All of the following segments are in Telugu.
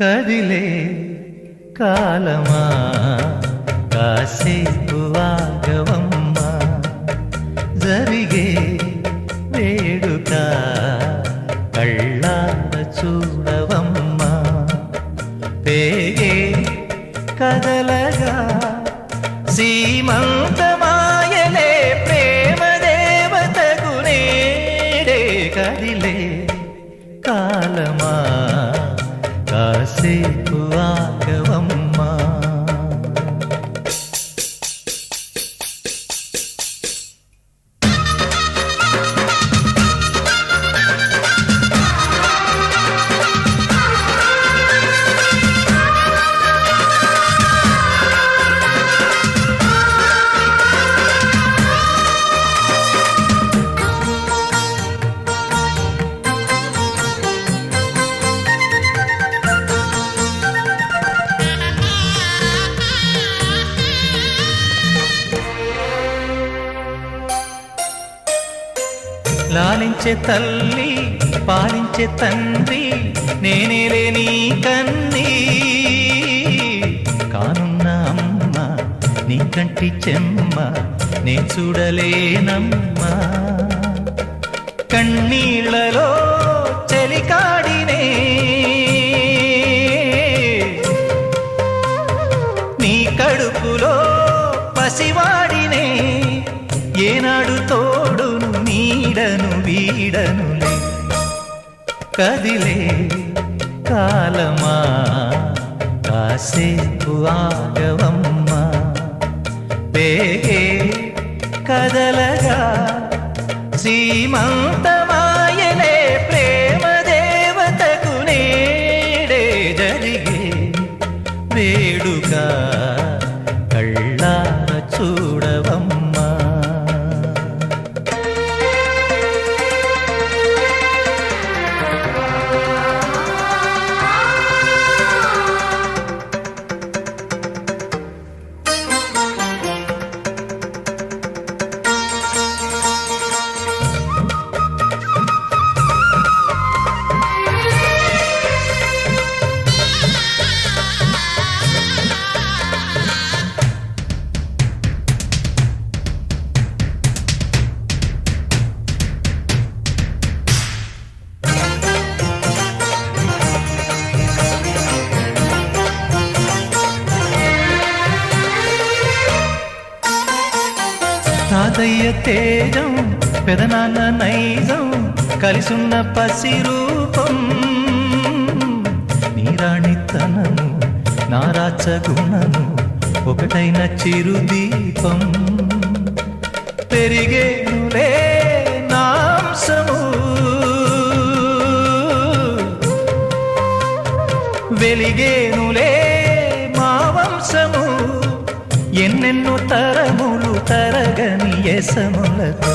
కదిలే కాలమా కాసేపు ఆగవమ్మా, జరిగే వేడుక కళ్ళార చూడవమ్మా, పేగే కదలగా సీమంతమాయలే ప్రేమ దేవతకు నేడే. కదిలే కాలమా కాసేపు ఆగవమ్మా. లాలించే తల్లి పాలించే తండ్రి నేనేలే నీ కన్నీ, కానున్న అమ్మ నీ కంటి చెమ్మ నే చూడలేనమ్మా. కన్నీళ్లలో చెలికాడినే నీ కడుపులో పసివాడినే, ఏనాడు తోడును నీడను వీడనులే. కదిలే కాలమా కాసేపు ఆగవమ్మా, పేగే కదలగా సీమంతమాయలే ప్రేమ దేవతకు నేడే. జరిగే వేడుక కళ్ళార చూడవమ్మా. తాతయ్య తేజం పెదనాన్న నైజం కలిసున్న పసి రూపం, నీరాణితనము నారాచ గుణము ఒకటైన చిరుదీపం. పెరిగేనులే నాంసము వెలిగేనులే మా వంశము, ఎన్నెన్నో తరములు తరగని యసములతో.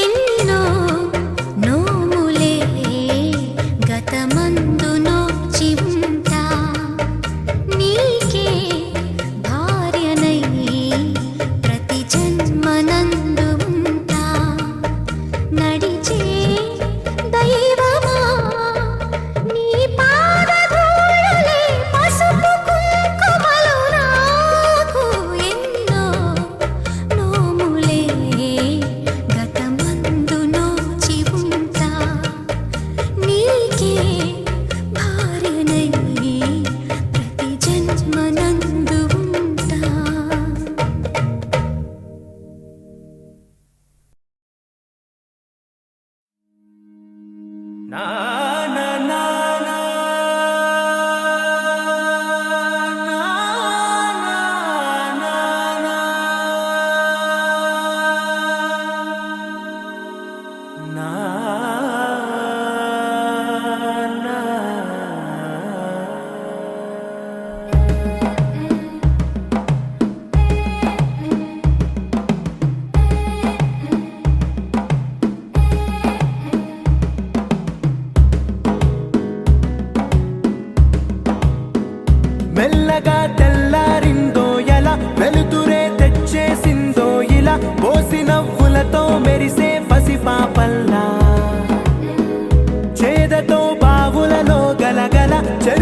ఎన్నో నోములే గతమందు నోచి ఉంటా, నీకే భార్యనై ప్రతి జన్మనందు ఉంటా. నడిచే దైవమా నీ పాదధూళులే పసుపు కుంకుమలు నాకు. ఎన్నో నోములే గతమందు నోచి ఉంటా, నీకే భార్యనై ప్రతి జన్మనందు ఉంటా. నా నా నా నా నా నా నా మెల్లగా తెల్లారిందో ఎలా, వెలుతురే తెచ్చేసిందో ఇలా, పోసి నవ్వులతో మెరిసే పసిపాపల్లా, చేదతో బావులలో గలగల చెరు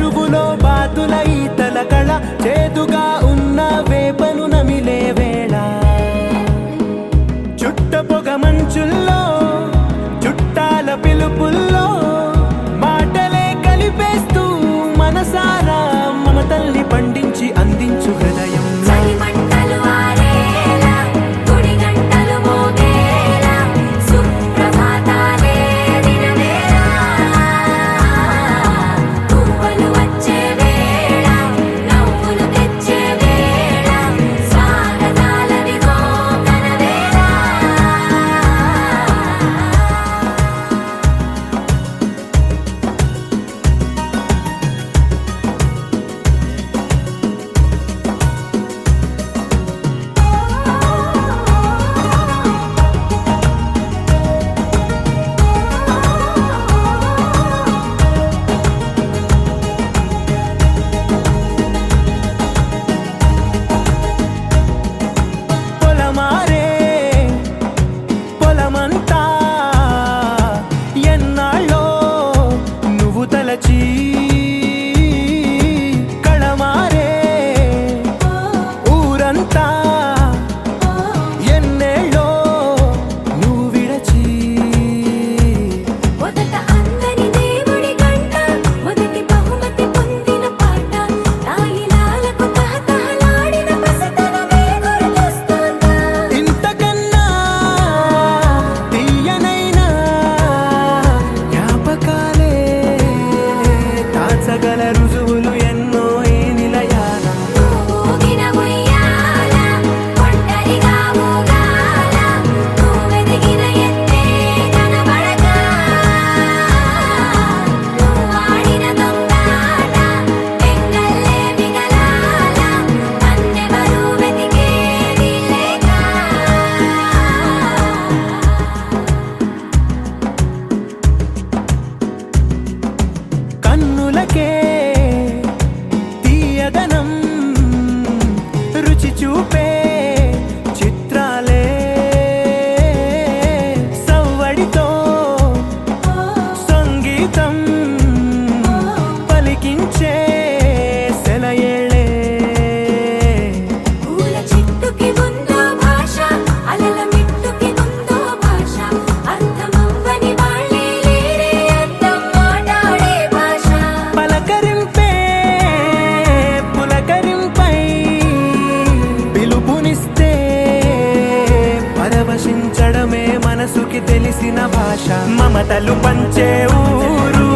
మమతలు పంచే ఊరు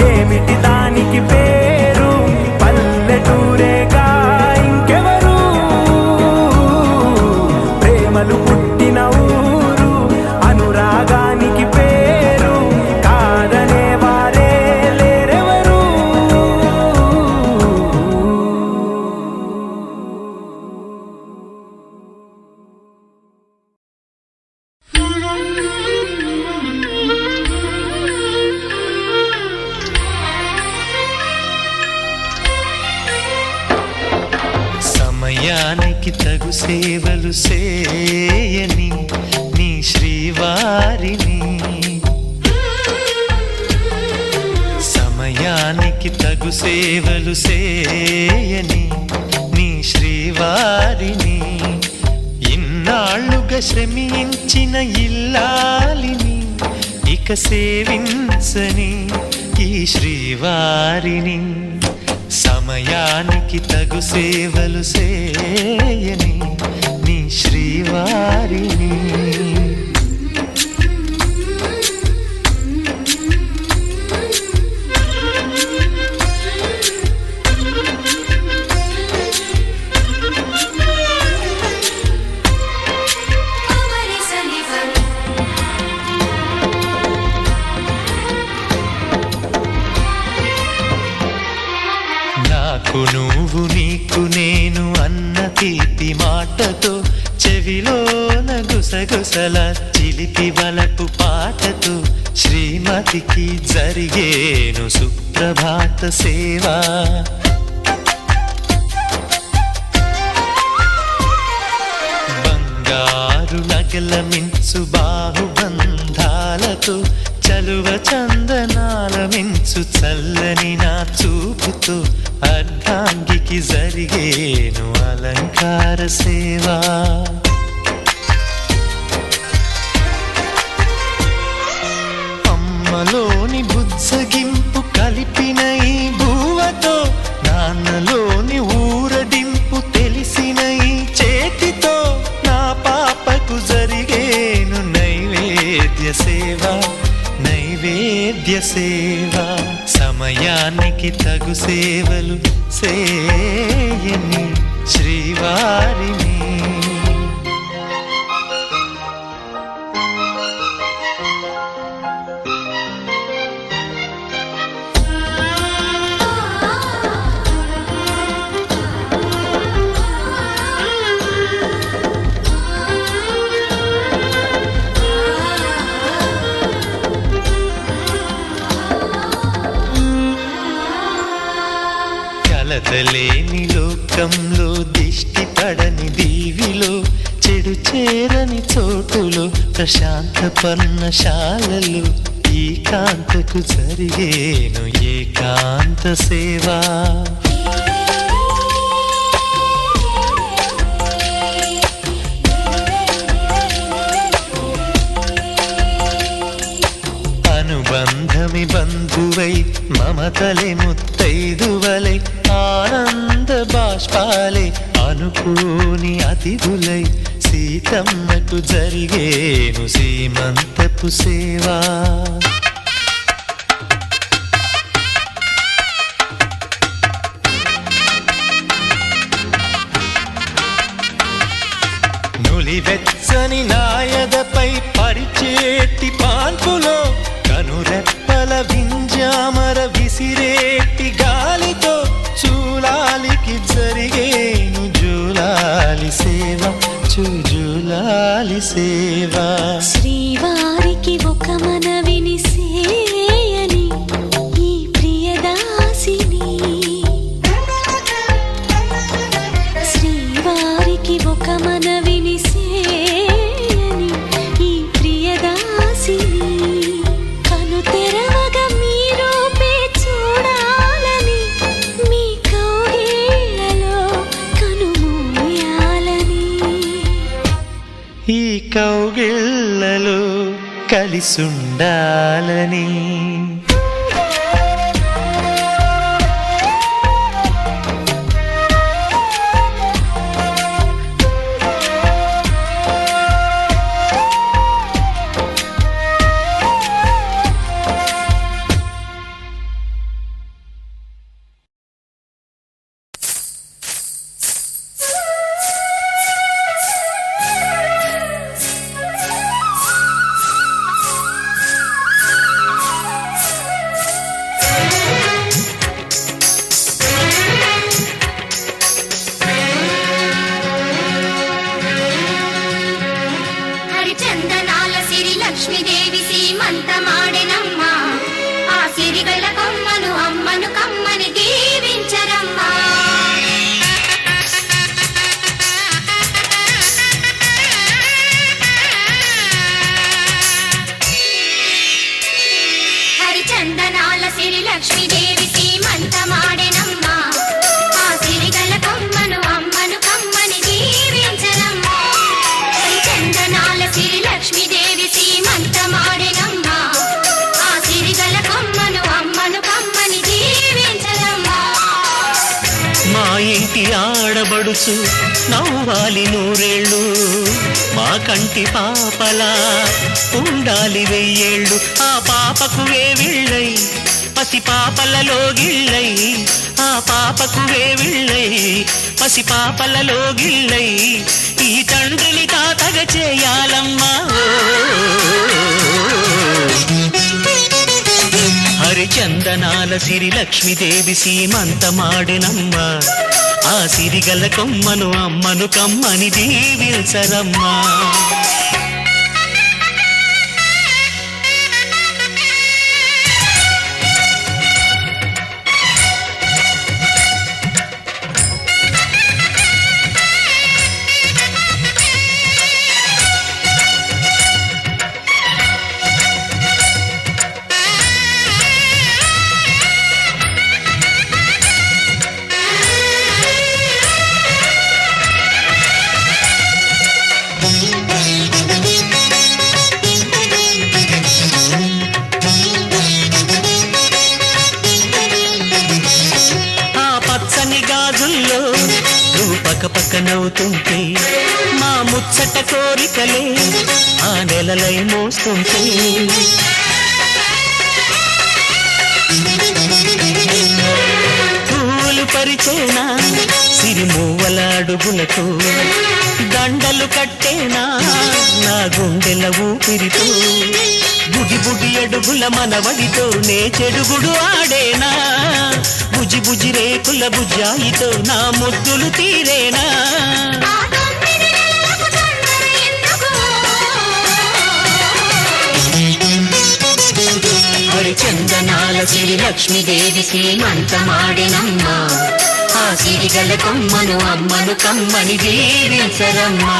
ఏమిటి దానికి పేరు పల్లెటూరేగా ఇంకెవరు ప్రేమలు పుట్టిన ఊరు అనురాగానికి పేరు కాదనే వారే లేరెవరు సమయానికి తగు సేవలు చేయని నీ శ్రీవారిని సమయానికి తగు సేవలు చేయని నీ శ్రీవారిని ఇన్నాళ్ళుగా శ్రమించిన ఇల్లాలిని ఇక సేవించని ఈ శ్రీవారిని సమయానికి తగు సేవలు చేయని నీ శ్రీవారిని నాకు నువ్వు నీకు నేను అన్న తీపి మాటతో చెవిలోన గుసగుసల చిలిపి వలపు పాటతో శ్రీమతికి జరిగేను సుప్రభాత సేవ బంగారు నగల మించు బాహుబంధాలతో చలువ చందనాల మించు చల్లని నా చూపుతో అర్ధాంగికి జరిగేను అలంకార సేవ అమ్మలోని బుజ్జగింపు కలిపిన ఈ భూవతో నాన్నలోని ఊరడింపు తెలిసిన ఈ చేతితో నా పాపకు జరిగేను నైవేద్య సేవ నైవేద్య సేవ సమయానికి తగు సేవలు చేయని శ్రీవారిని కలతలేని లోకంలో దిష్టి పడని దీవిలో చెడు చేరని చోటులో ప్రశాంత పర్ణశాలలో ఈ కాంతకు జరిగేను ఏకాంత సేవ అనుబంధమి బంధువై మమతలే ముత్తైదువలై ఆనంద బాష్పాలే అనుకోని అతిథులై సీతమ్మకు జరిగేను సీమంతపు సేవ నులివెచ్చని నాయదపై పరిచేటి పాన్పులో కనురెప్పల వింజామర విసిరేటి గాలితో చూలాలికి జరిగేను జూలాలి సేవ జూలాలి సేవ శ్రీవారికి ఒక మనవిని సేయని ఈ ప్రియదాసిని శ్రీవారికి ఒక మనవిని సేయని ఈ ప్రియదాసిని కను తెరవగా మీ రూపే చూడాలని మీ కౌగిళ్ళలో కనుమూయాలని ఈ కౌగిళ్ళలో కలిసుండాలని మా ఇంటి ఆడబడుచు నవ్వాలి నూరేళ్ళు, మా కంటి పాపలా ఉండాలి వెయ్యేళ్ళు. ఆ పాపకు వేవిళ్ళై పసి పాపలలో గిళ్ళై, ఆ పాపకు వేవిళ్ళై పసి పాపలలో గిళ్ళై, ఈ తండ్రిని తాతగా చేయాలమ్మా. హరిచందనాల సిరి లక్ష్మీదేవి సీమంతమాడినమ్మ, ఆ సిరిగల కొమ్మను అమ్మను కమ్మని దీవించరమ్మా. పక్క నవ్వుతుంటే మా ముచ్చట కోరికలే ఆ నెలలై మోస్తుంటే, పూలు పరిచేనా సిరిమూవల అడుగులకు, దండలు కట్టేనా నా గుండెల ఊపిరితో, బుడి బుడి అడుగుల మనవడితో నే చెడుగుడు ఆడేనా, బుజి బుజి రేకుల బుజ్జాయితో నా ముద్దులు తీరేనా. హరిచందనాల సిరి లక్ష్మీదేవి సీమంతమాడినమ్మ, ఆ సిరిగల కొమ్మను అమ్మను కమ్మని దీవించరమ్మా.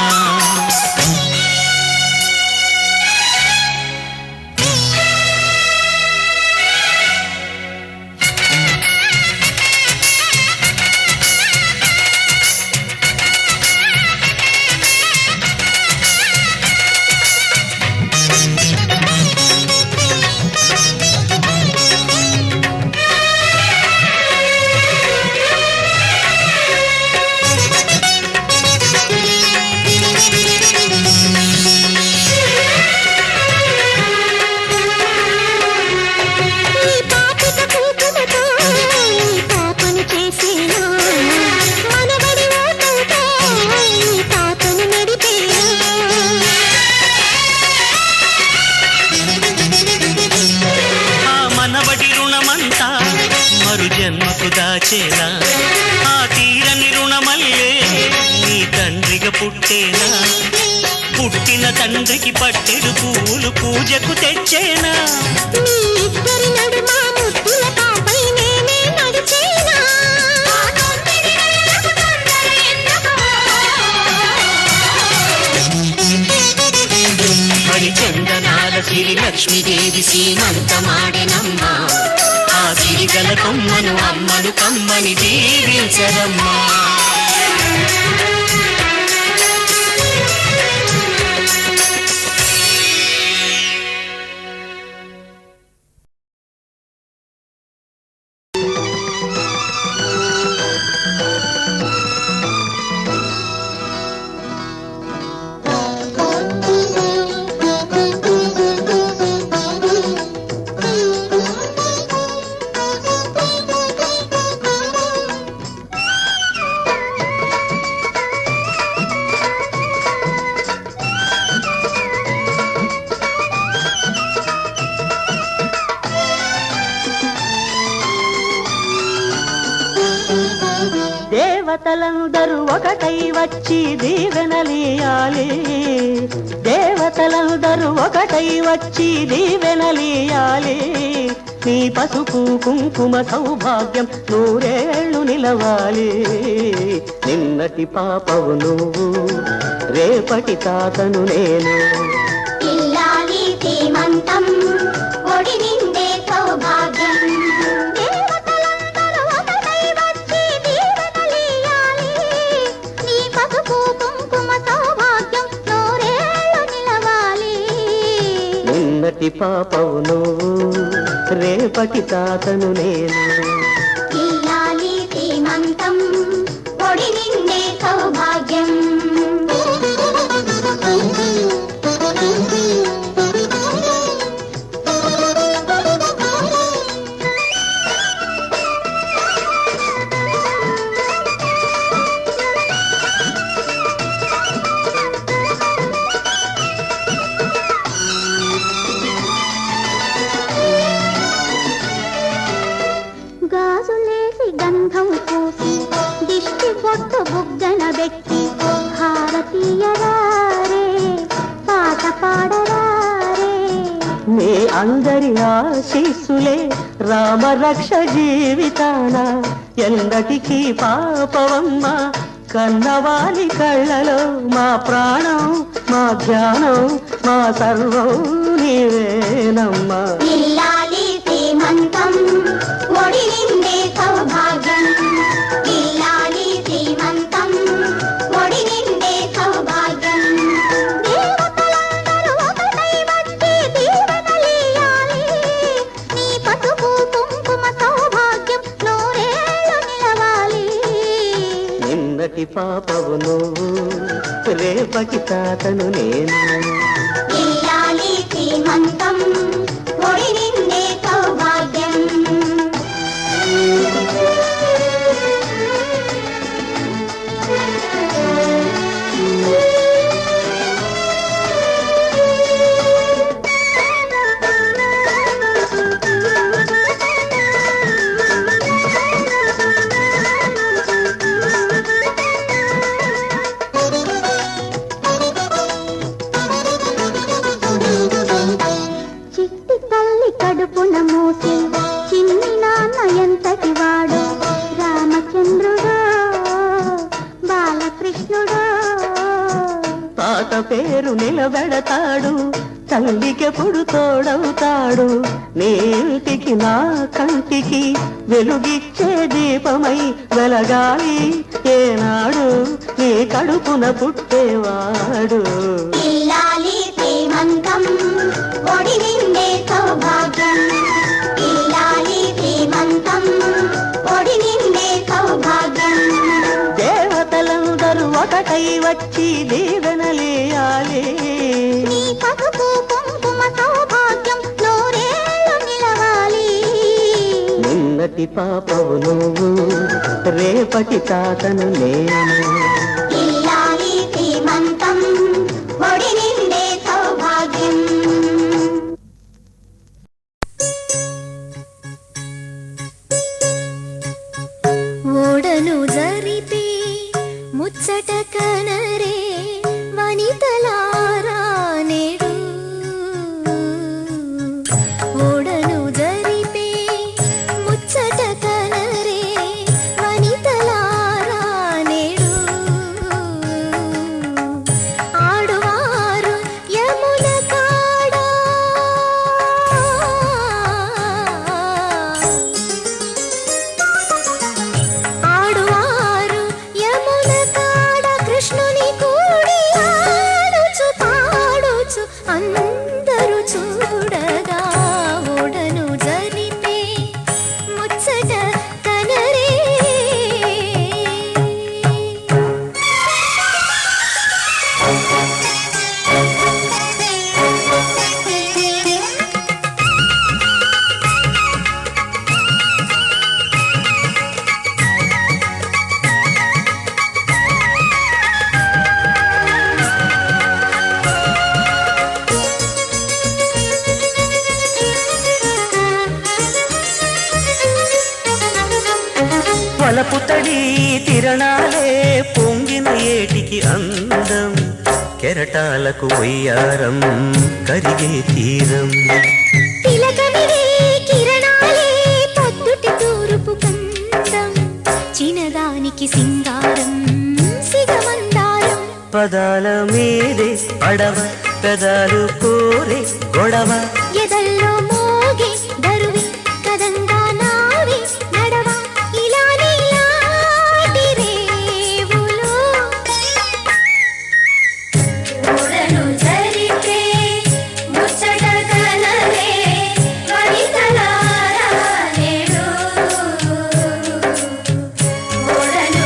జన్మకు దాచేనా ఆ తీరని రుణమల్లే నీ తండ్రిగా పుట్టేనా, పుట్టిన తండ్రికి పట్టెడు పూలు పూజకు తెచ్చేనా. హరిచందనాల సిరి లక్ష్మీదేవి సీమంతమాడినమ్మ, ఆ సిరిగల కొమ్మను అమ్మను కమ్మని దీవించరమ్మా. దేవతలందరూ ఒకటై వచ్చి దీవెనలీయాలి, దేవతలందరూ ఒకటై వచ్చి దీవెనలీయాలి. నీ పసుపు కుంకుమ సౌభాగ్యం నూరేళ్లు నిలవాలి. నిన్నటి పాపవు నువ్వు, రేపటి తాతను నేను. ఇల్లాలి శ్రీమంతం ఒడి నిండే సౌభాగ్యం, నిన్నటి పాపవు నువ్వు, రేపటి తాతను నేను. ఇల్లాలి శ్రీమంతం ఒడి నిండే సౌభాగ్యం. గాజులేసి గంధం పూసి దిష్టి బొట్టు బుగ్గన బెట్టి భారతీయరారే పాట పాడరారే. మీ అందరి ఆశీస్సులే రామరక్ష జీవితాన ఎన్నటికీ పాపవమ్మ. కన్నవాలి కళ్ళలో మా ప్రాణం మా ధ్యానం మా సర్వం నీవేనమ్మా. ఇల్లాలి శ్రీమంతం ఒడి నిండే సౌభాగ్యం. ఇల్లాలి శ్రీమంతం ఒడి నిండే సౌభాగ్యం. దేవతలందరూ ఒకటై వచ్చి దీవెనలియాలి. నీ పసుపు కుంకుమ సౌభాగ్యం నూరేళ్ళు నిలవాలి. నిన్నటి పాపవు నువ్వు రేపటి తాతను నేను. ఇల్లాలి శ్రీమంతం ఒడి నిండే సౌభాగ్యం. చిట్టి తల్లి కడుపున మూసి చిన్ని నాన్న ఎంతటి వాడు. రామచంద్రుడా బాలకృష్ణుడా. తాత పేరు నిలబెడతాడు తల్లికెప్పుడు తోడవుతాడు. నీ ఇంటికి నా కంటికి వెలుగిచ్చే దీపమై వెలగాలి ఏనాడు నీ కడుపున పుట్టేవాడు. ఇల్లాలి శ్రీమంతం ఒడి నిండే సౌభాగ్యం. ఇల్లాలి శ్రీమంతం ఒడి నిండే సౌభాగ్యం. దేవతలందరూ ఒకటై వచ్చి దీవెనలియాలి. నీ పసుపు కుంకుమ సౌభాగ్యం నూరేళ్ళు నిలవాలి. నిన్నటి పాపవు నువ్వు రేపటి తాతను నేను. ఇల్లాలి శ్రీమంతం ఒడి నిండే సౌభాగ్యం. ఓడను జరిపే ముచ్చట కనరే వనితలారా నేడు. ఓడను జరిపే ముచ్చట కనరే వనితలారా నేడు. ఆడువారు యమున కాడా ఆడువారు యమున కాడ కృష్ణుని కూడి ఆడుచు పాడుచు అందరూ చూడగా. ఓడను జరిపే ముచ్చట కనరే. వలపు తడి తిరణాలే పొంగిన ఏటికి అందం. కెరటాలకు వయ్యారం కరిగే తీరం. తిలకమిడే కిరణాలే పొద్దుటి తూరుపు కందం. చిన్నదానికి సింగారం సిగమందారం. పదాల మీదే పడవ పెదాలు కోరే గొడవ. ఎదల్లో మోగే దరువి కదంగా నావి నడవ. ఇలా నీలాటి రేవులో ఓడను జరిపే ముచ్చట కనరే వనితలారా నేడు. ఓడను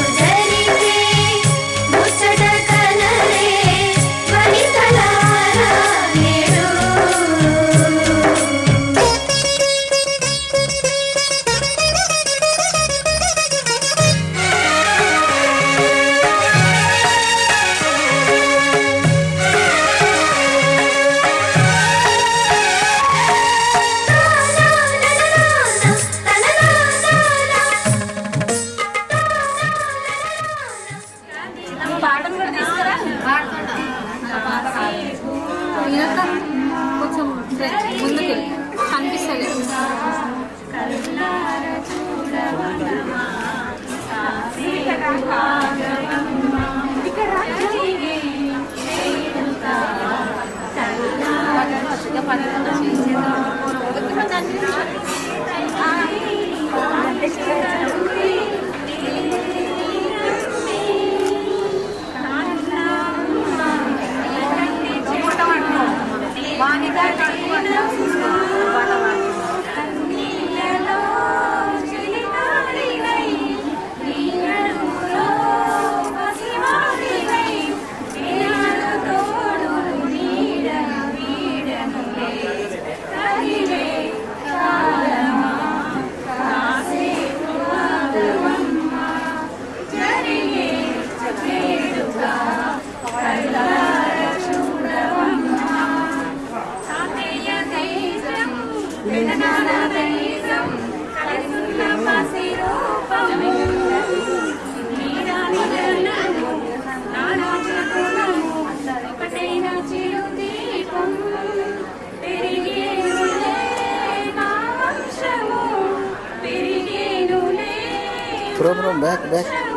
From back.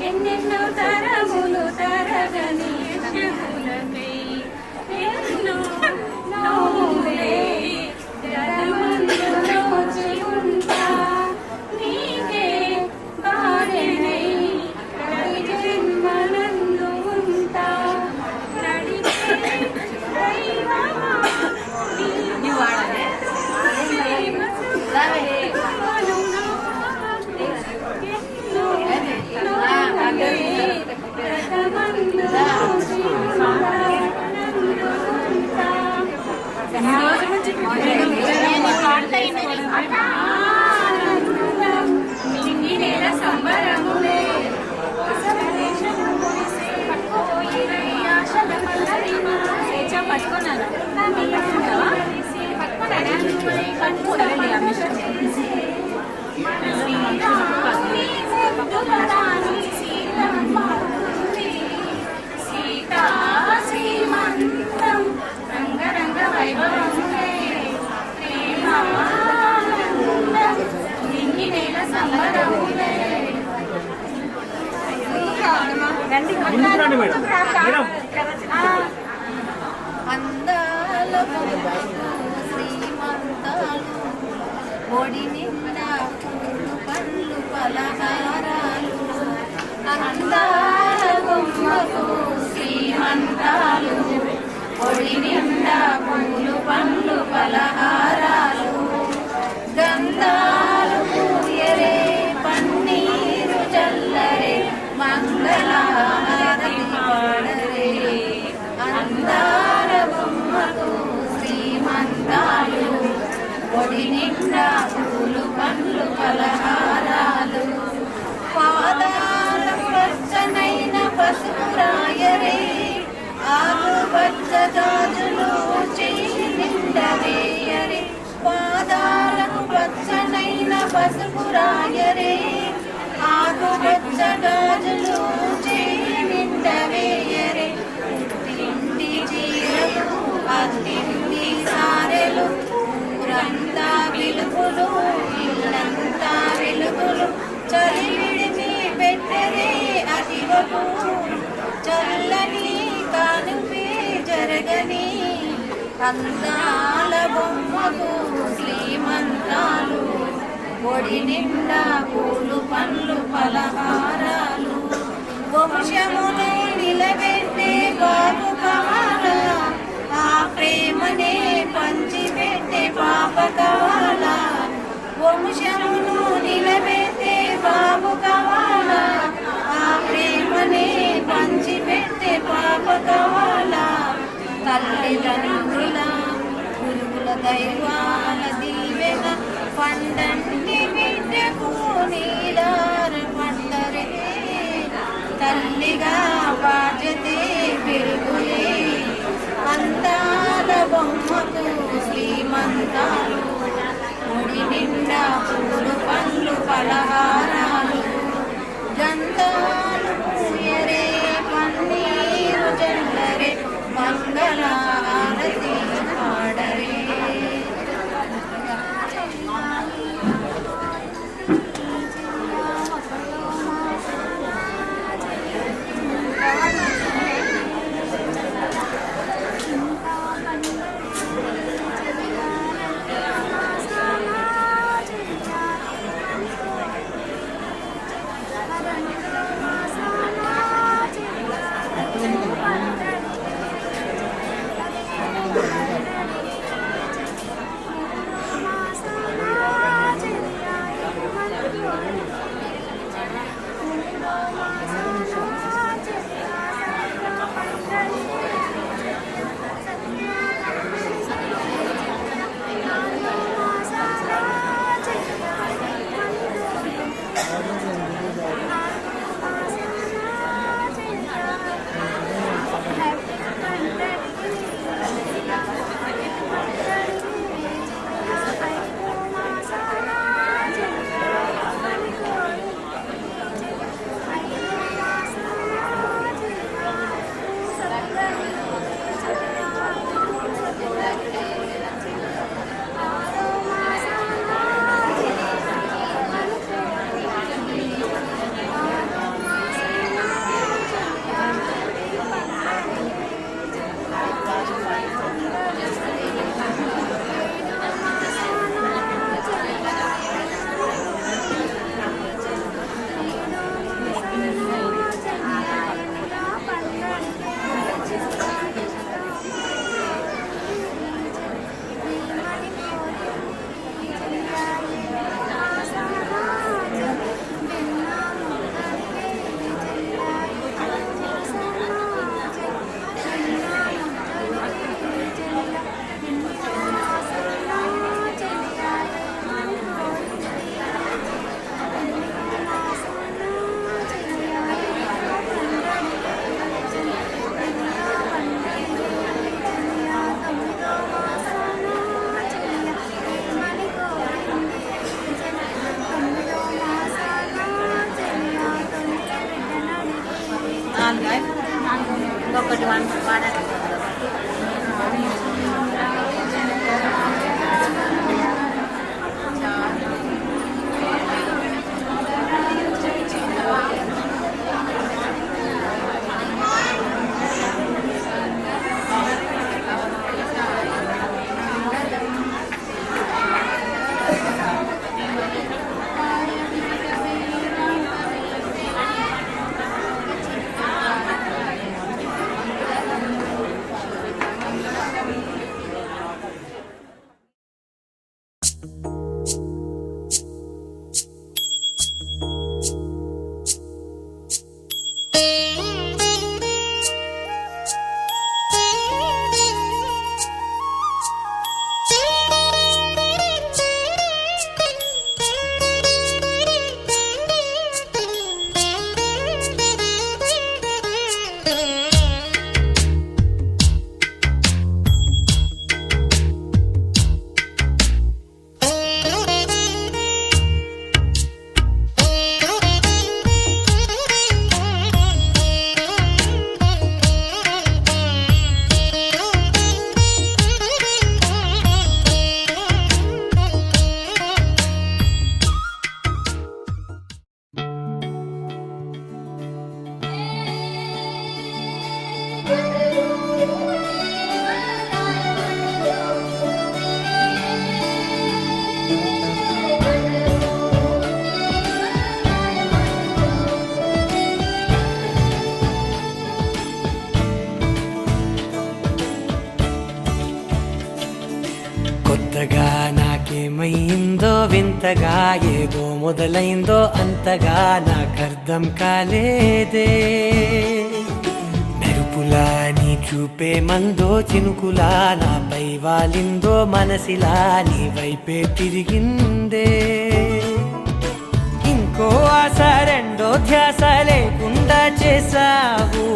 ఎన్నెన్నో తరములు తరగని శుభులకై ఎన్నో నోములే జనమందు రోజు ఉంటా నీకే భార్యనై ప్రతి జన్మనందు ఉంటా నడిచే దైవమా నీ వాడలే సీతా శ్రీమంతం రంగరంగ వైభవములే ప్రేమానందం నింగి నేల సంబరములే అందాల శ్రీమంతాలు ఒడి నిండా పూలు పండ్లు పలహారాలు అందాల బొమ్మకు శ్రీమంతాలు ఒడి నిండా పూలు పండ్లు పలహారాలు గంధాలు పూయరే పన్నీరు చల్లరే మంగళహారతి పాడరే అందాల బొమ్మకు శ్రీమంతాలు ఒడి నిండా పూలు పండ్లు పలహారాలు పాదాల పచ్చనైన పసుపురాయరే ఆకుపచ్చ గాజులు చేయి నిండవేయరే పాదాలకు పచ్చనైన పసుపురాయరే ఆకుపచ్చ గాజులు చేయి నిండవేయరే ఇంటి చీరలు అత్తింటి సారెలు ఊరంతా వెలుగులు ఇల్లంతా వెలుగులు చలివిడిని పెట్టరే అదివకు చల్లని కానుపే జరగని అందాల బొమ్మకు శ్రీమంతాలు ఒడి నిండా పూలు పండ్లు పలహారాలు వంశమును నిలబెట్టే బాబు కావాల ఆ ప్రేమనే పంచిపెట్టే పాప కావాల వంశమును నిలబెట్టే బాబు కావాల ఆ ప్రేమనే పంచిపెట్టే పాప కావాల తల్లిదండ్రుల గురువుల దైవాల దీవెన పండంటి బిడ్డకు నీలార పండరే తల్లిగా బాధ్యతే పెరుగులే అందాల బొమ్మకు శ్రీమంతాలు ఒడి నిండా పూలు పండ్లు పలహారాలు గంధాలు పూయరే పన్నీరు జల్లరే మంగళహారతి పాడరే 4 ఇంకొకటి 1 వాడాలి. కొత్తగా నాకేమైందో వింతగా ఏదో మొదలైందో అంతగా నాకర్థం కాలేదే మెరుపులా నీ చూపే మందో చినుకులా నాపై వాలిందో మనసిలా నీ వైపే తిరిగిందే ఇంకో ఆశ రెండో ధ్యాస లేకుండా చేసావు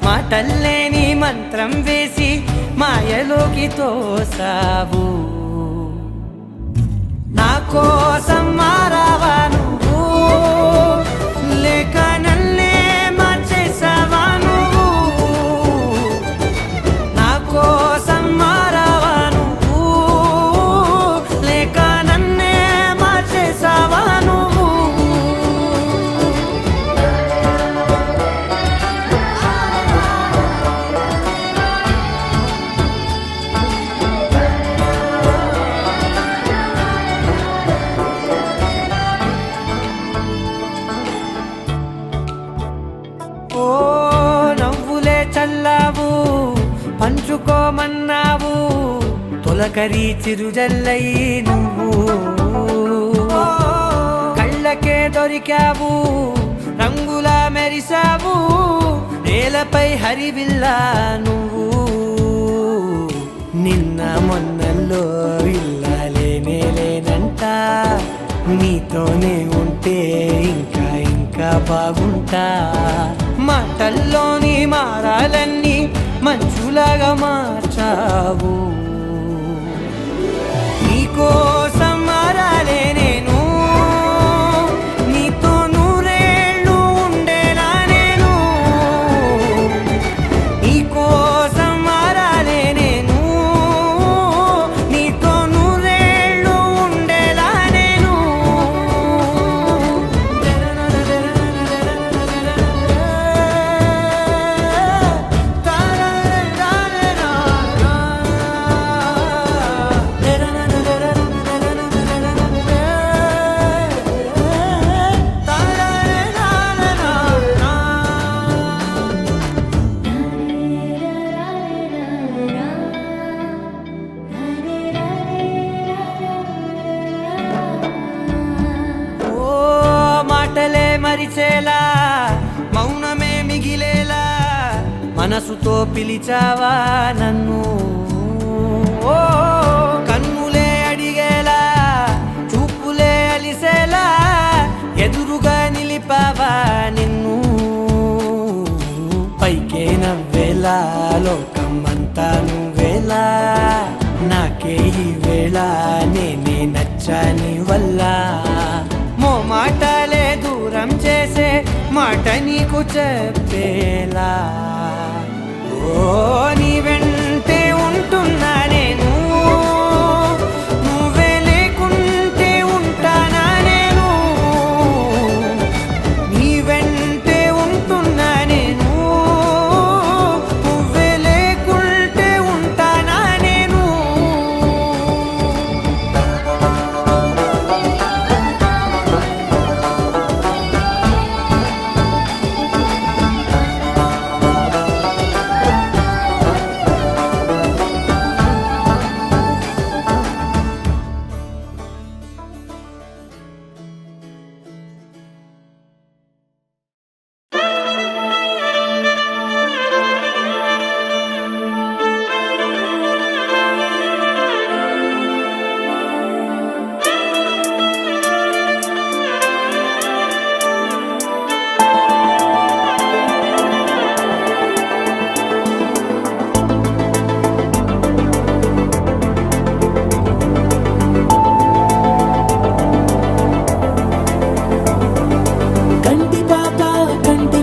మాటల్లేని మంత్రం వేసి మాయలోకి తోసావు నా కోసం మారావా నువ్వు లేక నన్నే మార్చేసావా నువ్వు నా కోసం మారావా నువ్వు లేక నన్నే మార్చేసావా నువ్వు ఓ నవ్వులే చల్లావు పంచుకోమన్నావు తొలకరి చిరుజల్లై నువ్వు కళ్ళకే దొరికావు రంగులా మెరిసావు నేలపై హరివిల్లా నువ్వు నిన్న మొన్నల్లో ఇల్లాలేనే లేనంట నీతోనే ఉంటే ఇంకా ఇంకా బాగుంటా మాటల్లోని మారాలన్నీ మంచులాగా మార్చావు నీకోసం మారాలే నేను నీతో నూరేళ్ళు ఉండేలా నేను నీకోసం మారాలే నేను నీతో నూరేళ్ళు ఉండేలా నేను ఓ మాటలే మరిచేలా మౌనమే మిగిలేలా మనసుతో పిలిచావా నన్ను ఓ కన్నులే అడిగేలా చూపులే అలిసేలా ఎదురుగా నిలిపావా నిన్ను పైకే నవ్వేలా లోకమంతా నువ్వేలా నాకే ఈ వేళ నేనే నచ్చాని వల్ల మాటలే దూరం చేసే మాట నీకు చెప్పేలా ఓ నీ వెంటే ఉంటున్నా నేను నువ్వే లేకుంటే ఉంటానా నేను నీ వెంటే ఉంటున్నా నేను నువ్వే లేకుంటే ఉంటానా నేను కంటి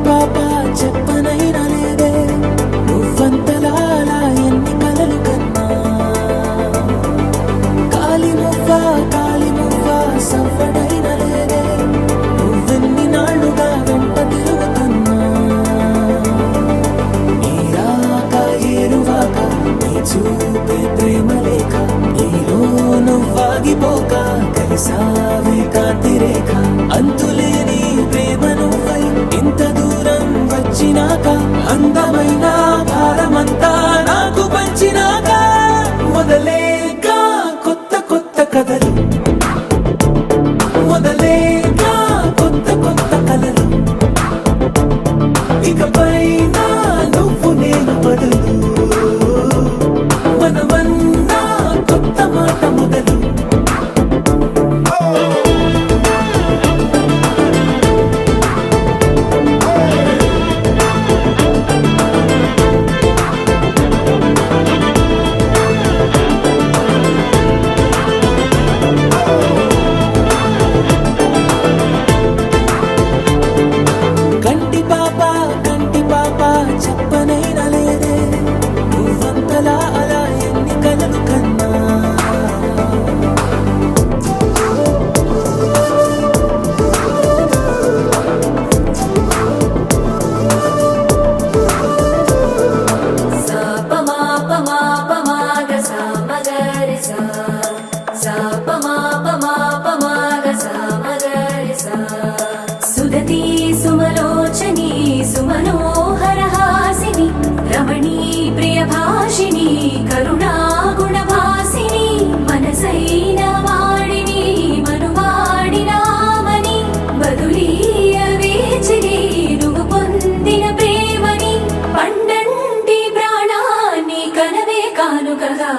పాప చెప్పనైనా లేదే నువ్వంతలా అలా ఎన్ని కలలు కన్నా కాలి మువ్వ సవ్వడైనా లేదే నువ్వెన్ని నాళ్ళుగా వెంట తిరుగుతున్నా నీ రాక ఏరువాక నీ చూపే ప్రేమ లేక నీలో నువ్వాగిపోక కలిసావే కాంతి రేఖ అంతులేని ప్రేమ నువ్వై ఇంత దూరం వచ్చినాక అందమైన భారమంతా నాకు పంచినాక మొదలేక కొత్త కొత్త కథలు మొదలేక కొత్త కొత్త కలలు ఇకపైన నువ్వు నేను బదులు మనమన్నా కొత్త మాట మొదలు కంటి పాప చెప్పనైనా లేదే నువ్వంతలా అలా ఎన్ని కలలు కన్నా సుదతి సుమలోచని సుమనోహరహాసిని రమణీ ప్రియభాషిణి కరుణా గుణభాసిని మనసైన వాడిని మనువాడినామని బదులీయ వేచిని నువ్వు పొందిన ప్రేమని పండంటి ప్రాణాన్ని కనవే కానుకగా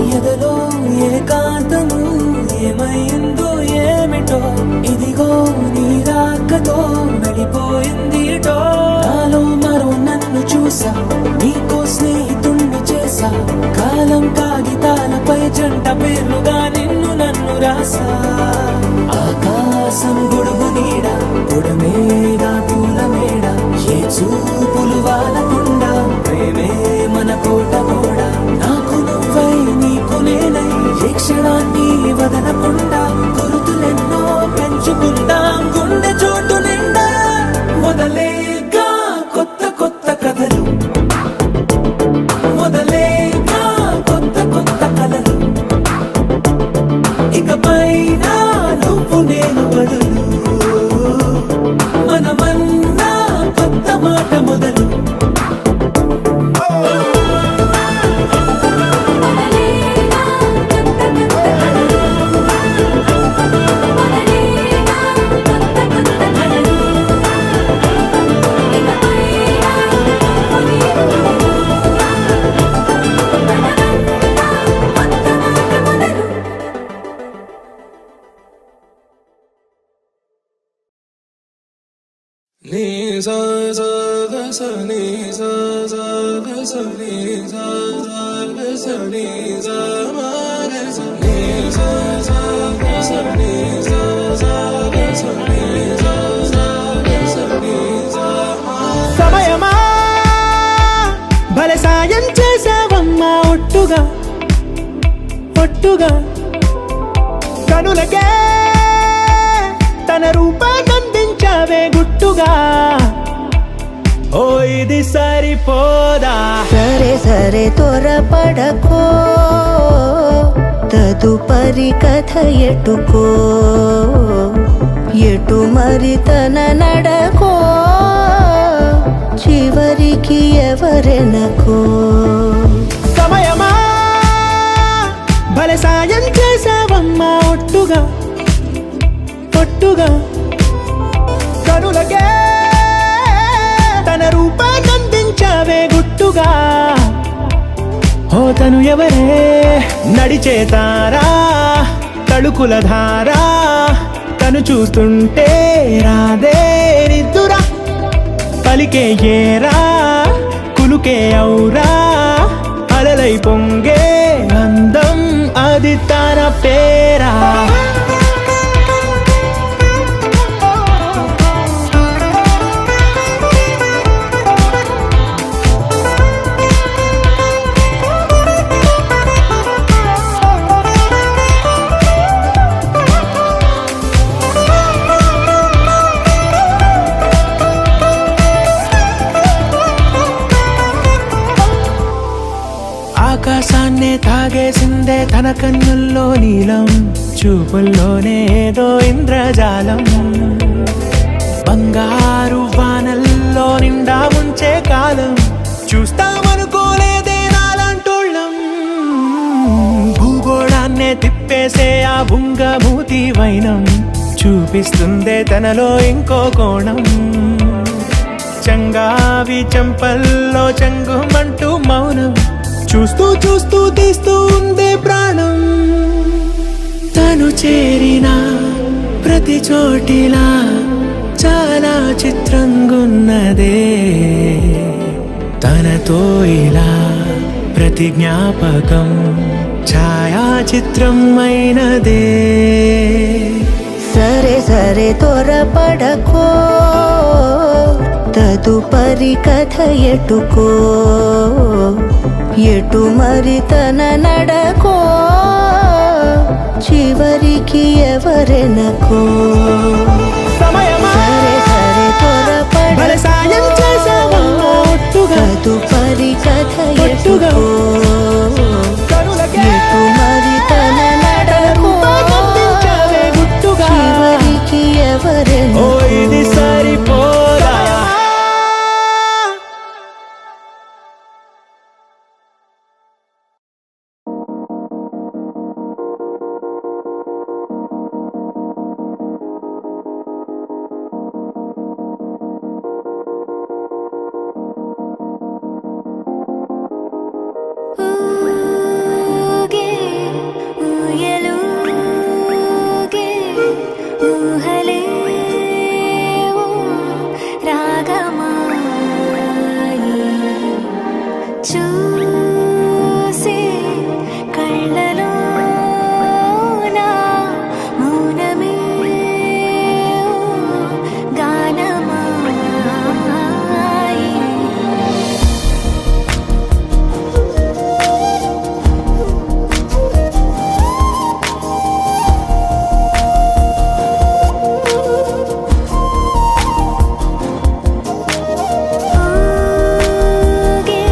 ఎదలో ఏకాంతము ఏమైందో ఏమిటో ఇదిగో నీ రాకతో వెళ్ళిపోయిందిటో నాలో మరో నన్ను చూసా నీకో స్నేహితుణ్ణి చేసా కాలం కాగితాలపై జంట పేర్లుగా నిన్ను నన్ను రాసా ఆకాశం గొడుగు నీడ పొడమేడా పూల మేడ ఏ చూపులు వాలకుండా ప్రేమే మన కోట కూడా నాకు నువ్వై నీకు నేనై ఏ క్షణాన్ని వదలకుండా గుర్తులెన్నో పెంచుకుందాం గుండె చోటు నిండా మొదలేగా కొత్త కొత్త కథలు మొదలేక కొత్త కొత్త కలలు ఇకపైన నువ్వు నేను బదులు మనమన్నా కొత్త మాట మొదలు ఇకపైన సమయమా భలే సాయం చేసావమ్మా ఒట్టుగా ఒట్టుగా కనులకే తన రూపాన్నందించావే గుట్టుగా ఓ ఇది సరిపోదా సరే సరే త్వరపడకో తదుపరి కథ ఎటుకో ఎటు మరి తన నడకో చివరికి ఎవరెనకో సమయమా భలే సాయం చేసావమ్మా ఒట్టుగా ఒట్టుగా కనులకే తన రూపాన్నందించావే గుట్టుగా ఓ తను ఎవరే నడిచే తారా తడుకుల ధారా తను చూస్తుంటే రాదే నిద్దురా పలికే ఏరా కులుకే ఔరా అలలై పొంగే అందం అది తన పేరా ఆకాశాన్నే తాగేసిందే తన కన్నుల్లో నీలం చూపుల్లోనే ఏదో ఇంద్రజాలం బంగారు వానల్లో నిండా ముంచే కాలం చూస్తామనుకోలేదే నాలంటోళ్ళం భూగోళాన్నే తిప్పేసే ఆ బుంగమూతి వైనం చూపిస్తుందే తనలో ఇంకో కోణం చంగావి చెంపల్లో చెంగుమంటూ మౌనం చూస్తూ చూస్తూ తీస్తూ ఉందే ప్రాణం తను చేరిన ప్రతి చోటిలా చాలా చిత్రంగున్నదే తనతో ఇలా ప్రతి జ్ఞాపకం ఛాయాచిత్రం అయినదే సరే సరే త్వరపడకో తదుపరి కథ ఎటుకో ఎటు మరి తన నడకో చివరికి ఎవరెనకో సమయమా సరే సరే భలే సాయం చేసావమ్మా ఒట్టుగా తదుపరి కథ ఒట్టుగా ఎటుకో కనులకే ఎటు మరి తన నడకో రూపాన్నందించావే గుట్టుగా చివరికి ఓ ఎవరెనకో ఇది సరిపోదా ఊగే ఊయలూగే ఊహలే ఓ రాగమాయి చూసే కళ్ళలోన మౌనమే ఓ గానమాయి ఊగే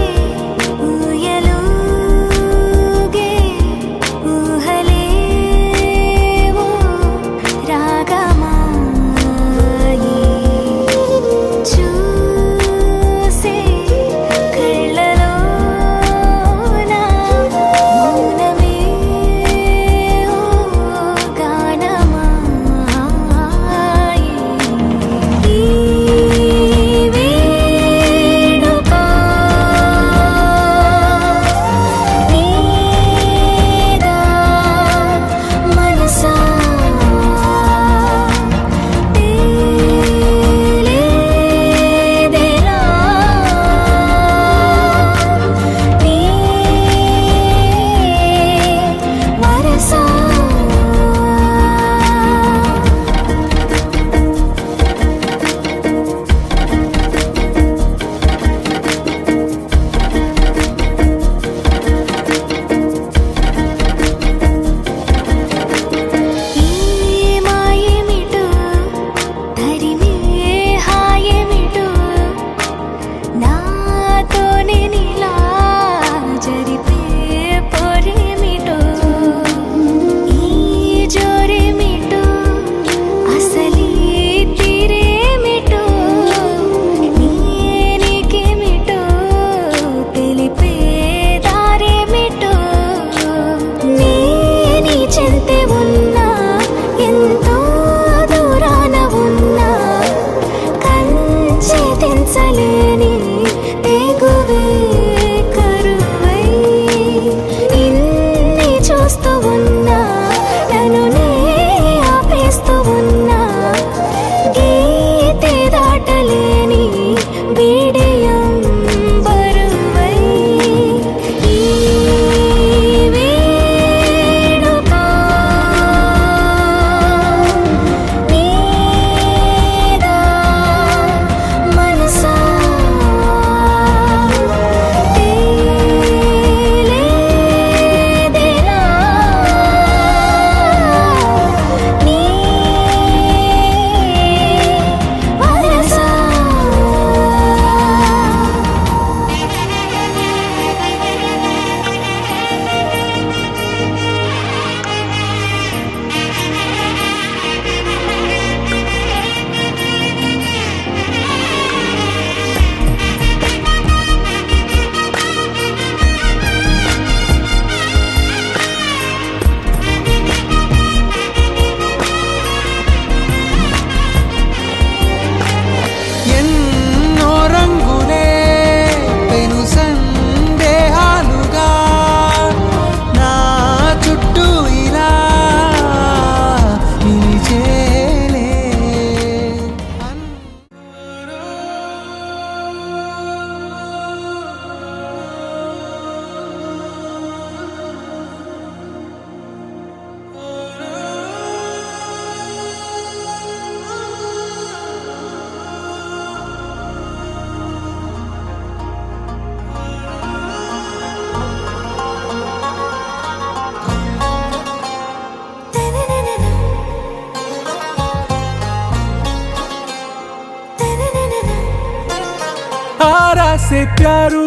సే ప్యారు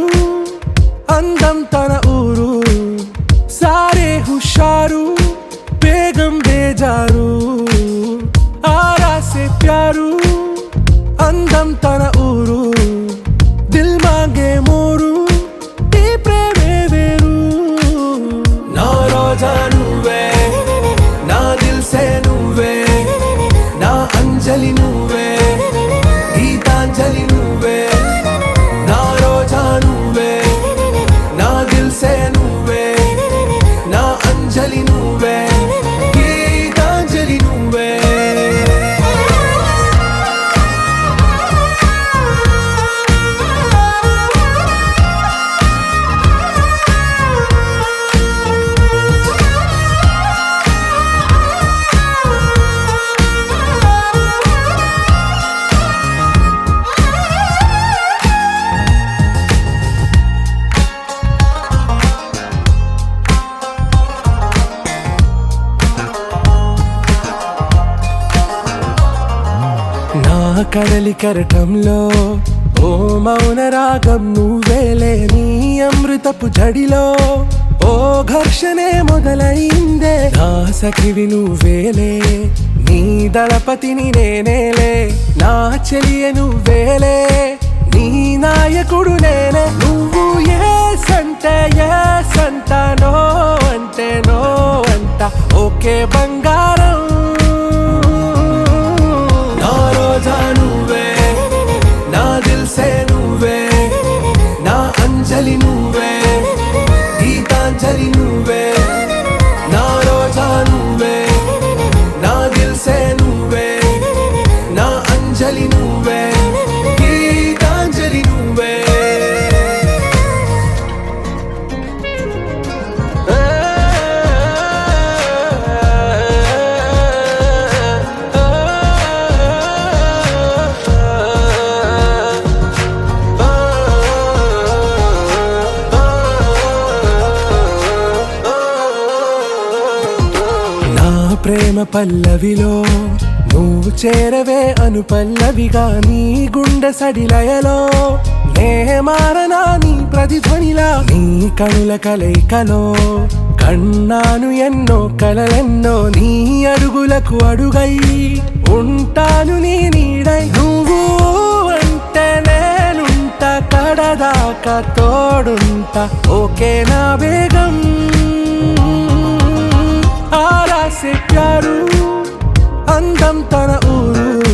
అందం తన ఊరు సారే హుషారు బేగం బేజారు ఆరా సే ప్యారు అందం తన ఊరు దిల్ మాంగే మోరు ఈ ప్రేమే వేరు నా రోజా నువ్వే నా దిల్ సే నువ్వే నా అంజలి నువ్వే గీతాంజలి నువ్వే నా రోజా నువ్వే నా దిల్ సే నువ్వే నా అంజలి నువ్వే గీతాంజలి నువ్వే నా కడలి కరటంలో ఓ మౌన రాగం నువ్వేలే నీ అమృతపు జడిలో ఓ ఘర్షణే మొదలైందే నా సఖివి నువ్వేలే నీ దళపతిని నేనేలే నా చెలియ నువ్వేలే నీ నాయకుడు నేనే నువ్వు ఏ సంట నో అంటే నో అంట ఓకే బంగారం నా రోజా నువ్వే నా దిల్ సే నువ్వే నా అంజలి నువ్వే గీతాంజలి నువ్వే నా రోజా నువ్వే నా దిల్ సే నువ్వే నా అంజలి నువ్వే గీతాంజలి నువ్వే ప్రేమ పల్లవిలో నువ్వు చేరవే అను పల్లవిగా నీ గుండె సడిలయలో నే మారనా నీ ప్రతిధ్వనిలా నీ కనుల కలయికలో కన్నాను ఎన్నో కలలెన్నో నీ అడుగులకు అడుగై ఉంటాను నీ నీడై నువ్వు అంటే నేనుంట కడదాకా తోడుంటా ఓకే నా బేగం ఆరా సే ప్యారు అందం తన ఊరు